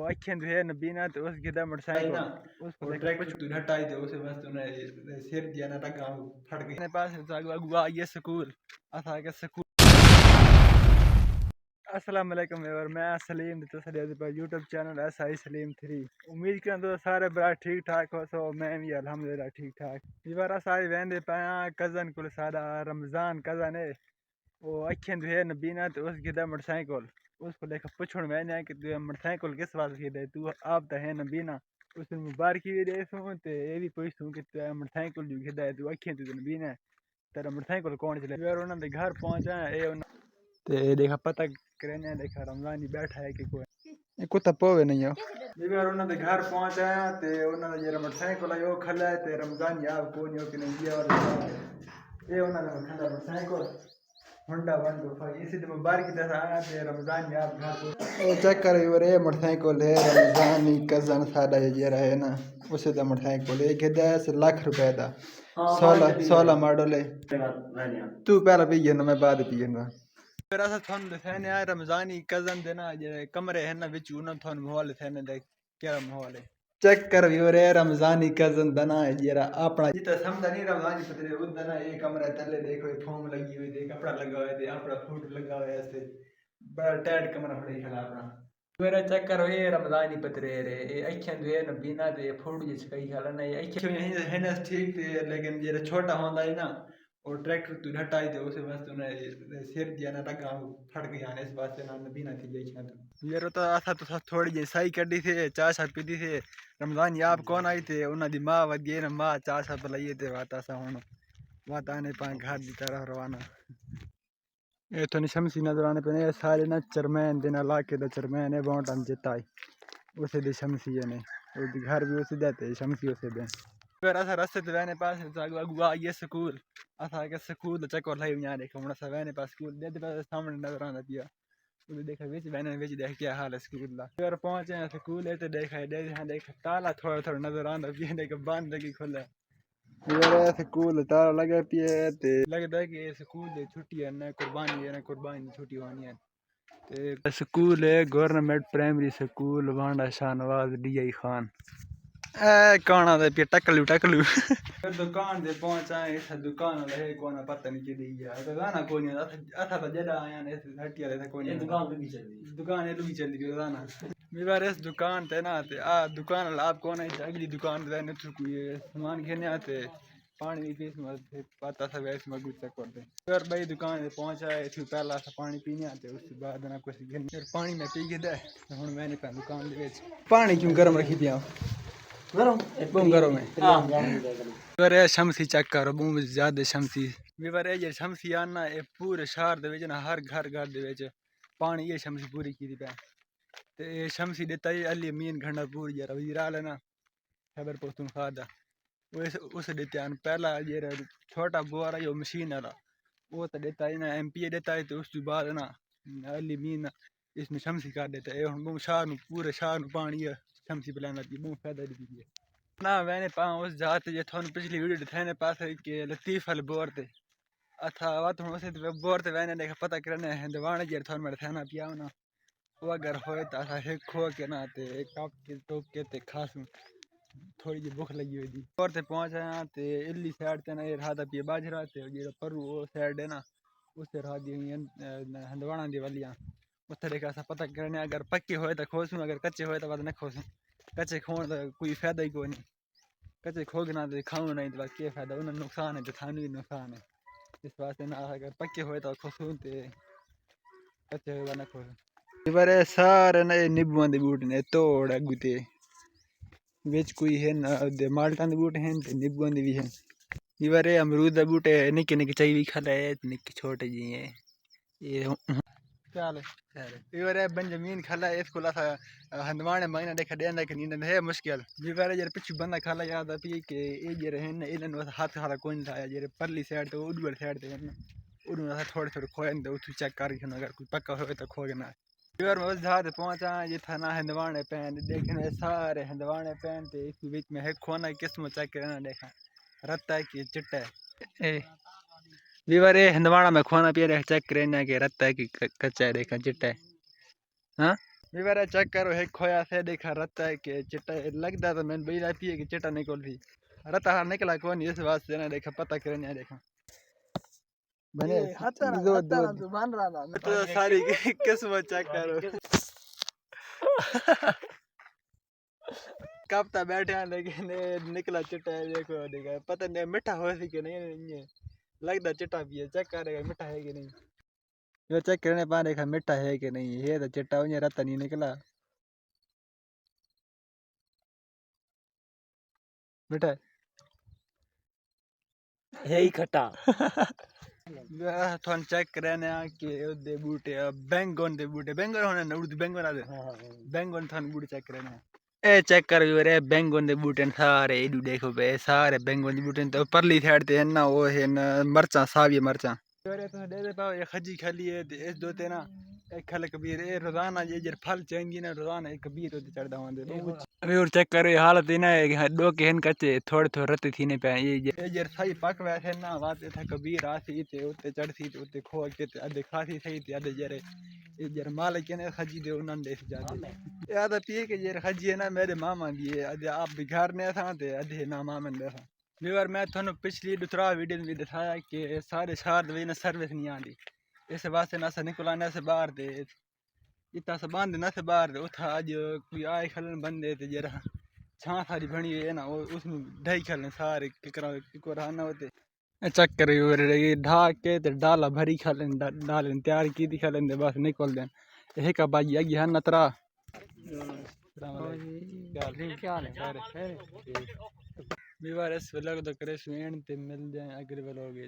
अखियां जो है नबीना तो उस गिदा मोटरसाइकिल उसको ट्रैक्टर तू हटाई दे उसे बस तूने सिर दिया ना टका फट गई मेरे पास अगुआ ये स्कूल असा के स्कूल। अस्सलाम वालेकुम और मैं सलीम पर यूट्यूब चैनल SI सलीम 3। उम्मीद करं तो सारे बड़ा ठीक ठाक हो सो मैं भी अल्हम्दुलिल्लाह ठीक ठाक। इस बार सारे वेंदे पाया कज़न को सादा रमज़ान कज़न है वो अखियां जो है नबीना तो उस गिदा मोटरसाइकिल उसको लेकर पुछण मैंने कि तू मोटरसाइकिल किस वास्ते गिदा तू आप तो है नबीना उस दिन मुबारकी भी दे सूं ते ये भी पूछूं कि तू मोटरसाइकिल जो गिदा तू अखियां तो नबीना तेरा मोटरसाइकिल कौन चले यार उन्होंने घर पहुंचा ए ते देखा पता करने देखा रमजान ही बैठा है कि कोई कुत्ता पोवे नहीं हो यार उन्होंने घर पहुंचा ते उन्होंने जरा मोटरसाइकिल आयो खला है ते रमजान यार कोई नहीं हो कि नहीं दिया और ये उन्होंने खला मोटरसाइकिल होंडा 125 इसी तो मुबारक दस आया ते रमजान यार घर ओ चेक कर रे मोटरसाइकिल है रमजान ही कजन साडा ये रहे ना उसे दा मोटरसाइकिल है के 10 लाख रुपए दा 16 मॉडल है तू पहला पी ना मैं बाद पी ना फिर अस थोन दिखाने आए रमजान ही कजन देना जे कमरे है ना विच उन थोन माहौल दिखाने दे क्या माहौल है चेक कर भी रे रमजानी कजन दना है जरा अपना जितना समझा नहीं रमजानी पतरे उद दना एक कमरा तले देखो फोम लगी हुई देख कपड़ा लगा हुआ है अपना फोटो लगा हुआ है ऐसे बड़ा टाइट कमरा पड़े खला अपना मेरा चेक करो ये रमजानी पतरे रे ये अखियां जो है ना बिना दे फोटो जिस कई खला ना ये अखियां यही है ना ठीक थे लेकिन जरा छोटा होता है ना और ट्रैक्टर तू हटाई दे उसे बस तूने सिर दिया ना टका फट गया इस बात से ना नबीना थी गई छा तो यार तो आथा तो थोड़ी जी सही कड़ी थी चाय सा पीती थी रमजान याब कौन आई थे उन्हें दी माँ वदिए ना माँ चाय सा पलाइए थे वाता सा हुन वाता आने पाए घर दी तरह रवाना ये तो शमसी नजर आने पे ने सारे ना चरमैन दिन इलाके दा चरमैन है बहुत हम जिताई उसे दे शमसी ने और घर भी उसे देते शमसी उसे दे फिर असा रस्ते ते वेने पास अगुआ ये स्कूल असा के स्कूल चक्कर लाई यहाँ देखो हमरा सा वेने पास स्कूल दे पास सामने नजर आंदा पिया उसे देखा विच वेने विच देख क्या हाल है स्कूल दा फिर पहुंचे स्कूल है तो देखा दे हां देख ताला थोड़ा थोड़ा नजर आंदा पिया देख बंद लगी खुला यार स्कूल ताला लगा पिया ते लगदा है कि स्कूल दी छुट्टी है ना कुर्बानी छुट्टी होनी है ते स्कूल है government primary school Wanda Shahnawaz DI Khan ए काना दे पे टकलू फिर दुकान दे पहुंचा इस दुकान ले कोना पता नहीं चली गया तो गाना कोनी अथा तो जड़ा आया ने हट्टी वाले था कोनी दुकान लुगी चली गई गाना मेरे इस दुकान ते ना ते आ दुकान आप कौन है अगली दुकान पे ने तो कोई सामान घेने आते पानी पीस में पता था वैसे में गुस्सा कर दे फिर भाई दुकान पे पहुंचा है फिर पहला सा पानी पीने आते उसके बाद ना कुछ फिर पानी में पी के दे हुन मैंने पे दुकान दे पानी क्यों गरम रखी दिया बूम करो में अरे शमसी चेक करो बूम ज्यादा शमसी विवर ये शमसी आना ये पूरे शहर दे विच ना हर घर दे विच पानी ये शमसी पूरी की दी पे ते ये शमसी देता है अली मीन घंटा पूरी यार वजीरा लेना खबर पोस्तुन खादा उस देते हैं पहला ये छोटा बोरा यो मशीन वाला वो तो देता है ना MP देता है तो उसके बाद ना अली मीन इसमें शमसी कर देता है हम शहर पूरे शहर पानी है शमसी पिलाना बहुत फायदा दी ना मैंने पा उस जाते ये थोन पिछली वीडियो दिखाने पास है कि लतीफ अल बोर थे अथा वत हम उसे बोर थे मैंने देखा पता करने हैं दवाने ये थोन मेरे थाना पिया ना वो अगर होए तो असा एक खो के ना ते एक कप के टोक के ते खास थोड़ी जी भूख लगी हुई थी और ते पहुंच आया ते इल्ली साइड ते ना ये राधा पिए बाजरा ते ये परू वो साइड है ना उससे राधी हंदवाना दी वालियां उससे देखा सा पता करने अगर पक्के होए तो खोसूं अगर कच्चे होए तो बाद न खोसूं कच्चे खोन तो कोई फायदा ही कोई नहीं कच्चे खोगना तो खाऊं नहीं तो क्या फायदा उन्हें नुकसान है तो थानू भी नुकसान है इस वास्ते ना अगर पक्के होए तो खोसूं ते कच्चे होए न खोसूं बारे सारे ना नींबुआं दे बूटे ने तोड़ अगुते विच कोई है ना दे माल्टां दे बूटे हैं ते नींबुआं दे भी हैं बारे अमरूद दे बूटे निक्के निक्के चाहिए खला है निक्के छोटे जी हैं ये चाल इवरे बंजमीन खला इसको ला हंदवाने महीना देखा देना कि नींद है मुश्किल विवारे जरे पिछु बंदा खला याद आती कि ये जे रहन इलन हाथ खाला कोई था जरे परली साइड तो उडवर साइड ते उडू ना थोड़े थोड़े खोयन दे उठू चेक कर अगर कोई पक्का हो तो खोगना इवर में जहाज पहुंचा ये था ना हंदवाने पैन देखने सारे हंदवाने पैन ते इस बीच में है खोना किस्म चेक करना देखा रत्ता की चिट्टा ए विवारे हंदवाड़ा में खोना पिया चेक करना के रत्ता की कच्चा देखा चिट्टा हाँ मेरा चेक करो एक खोया से देखा रत्ता है कि चिट्टा लगता तो मैंने बी लाती है कि चिट्टा निकल थी रत्ता हार निकला कौन इस वास्ते ना देखा पता करने देखा बने दो बन रहा था तो सारी किस्मत चेक करो कब तक बैठे हैं लेकिन निकला चिट्टा है देखो देखा पता नहीं मीठा हो सी कि नहीं लगता चिट्टा भी है चेक करेगा मीठा है कि नहीं ये चेक करने पा देखा मीठा है कि नहीं ये तो चिट्टा उन्हें रत्ता नहीं निकला मीठा है ही खट्टा थोन चेक करने कि ओदे बूटे बैंगन दे बूटे बैंगन होने ना उर्दू बैंगन आदे बैंगन थोन बूटे चेक करने ए चेक कर रे बैंगन दे बूटे सारे इडू देखो बे सारे बैंगन दे बूटे तो परली साइड ते है ना वो है ना मरचा सावी मरचा अरे तो दे पाओ ये खजी खाली है इस दो ते ना एक खल कबीर ए रोजाना ये जर फल चाहिए ना रोजाना एक कबीर होते चढ़दा होंदे अभी और चेक करो हालत इना है दो के हन कच्चे थोड़े थोड़े रत्ते थी ने पे ये जर सही पक वैसे ना वाते था कबीर आसी ते उते चढ़ती ते उते खो के ते अधे खासी सही ते अधे जरे ये जर मालिक ने खजी दे उनन दे जाते या तो पी के जर खजी है ना मेरे मामा दी है अधे आप बिगाड़ ने था ते अधे ना मामा ने था व्यूअर मैं थानू पिछली दूसरा वीडियो में दिखाया कि सारे शहर में सर्विस नहीं आती इस वास्ते ना निकलाने से बाहर दे इतना से बांध ना से बाहर दे उठा आज कोई आए खलन बंदे ते जरा छां सारी बनी है ना वो उसमें ढाई खलन सारे किकरा ना होते चक्कर ये ढाक के ते डाला भरी खलन डालन तैयार की थी खलन दे बस निकल देन एक का बाजी आगी है नतरा क्या है व्यूअर इस व्लॉग तो करे सुन ते मिल जाए अगले व्लॉग